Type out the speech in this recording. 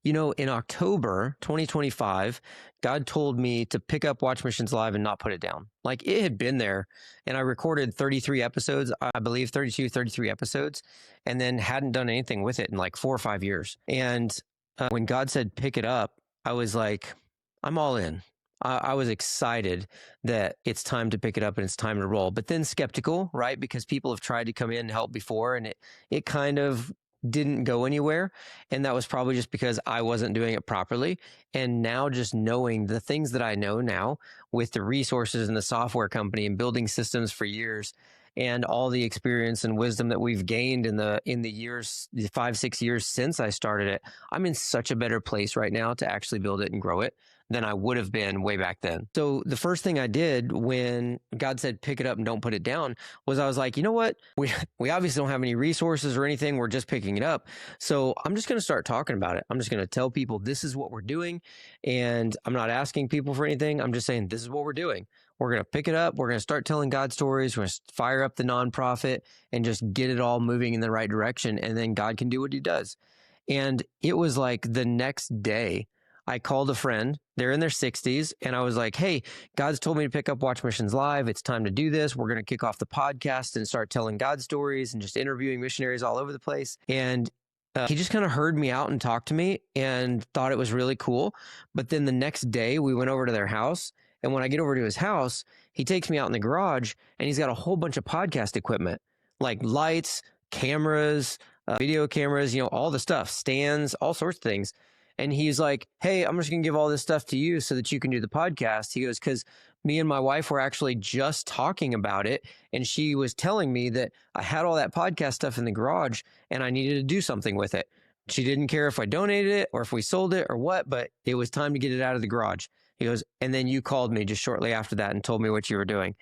In October 2025, God told me to pick up Watch Missions Live and not put it down. Like, it had been there, and I recorded 33 episodes, I believe 32, 33 episodes, and then hadn't done anything with it in like 4 or 5 years. And when God said pick it up, I was like, I'm all in. I was excited that it's time to pick it up and it's time to roll, but then skeptical, right? Because people have tried to come in and help before, and it kind of didn't go anywhere. And that was probably just because I wasn't doing it properly. And now, just knowing the things that I know now with the resources and the software company and building systems for years, and all the experience and wisdom that we've gained in the years, the 5-6 years since I started it, I'm in such a better place right now to actually build it and grow it than I would have been way back then. So the first thing I did when God said pick it up and don't put it down was, I was like, you know what? We obviously don't have any resources or anything. We're just picking it up. So I'm just going to start talking about it. I'm just going to tell people this is what we're doing. And I'm not asking people for anything. I'm just saying this is what we're doing. We're going to pick it up. We're going to start telling God stories. We're going to fire up the nonprofit and just get it all moving in the right direction. And then God can do what he does. And it was like the next day, I called a friend. They're in their 60s. And I was like, hey, God's told me to pick up Watch Missions Live. It's time to do this. We're going to kick off the podcast and start telling God stories and just interviewing missionaries all over the place. And he just kind of heard me out and talked to me and thought it was really cool. But then the next day, we went over to their house. And when I get over to his house, he takes me out in the garage, and he's got a whole bunch of podcast equipment, like lights, cameras, video cameras, all the stuff, stands, all sorts of things. And he's like, hey, I'm just going to give all this stuff to you so that you can do the podcast. He goes, because me and my wife were actually just talking about it. And she was telling me that I had all that podcast stuff in the garage and I needed to do something with it. She didn't care if I donated it or if we sold it or what, but it was time to get it out of the garage. He goes, and then you called me just shortly after that and told me what you were doing.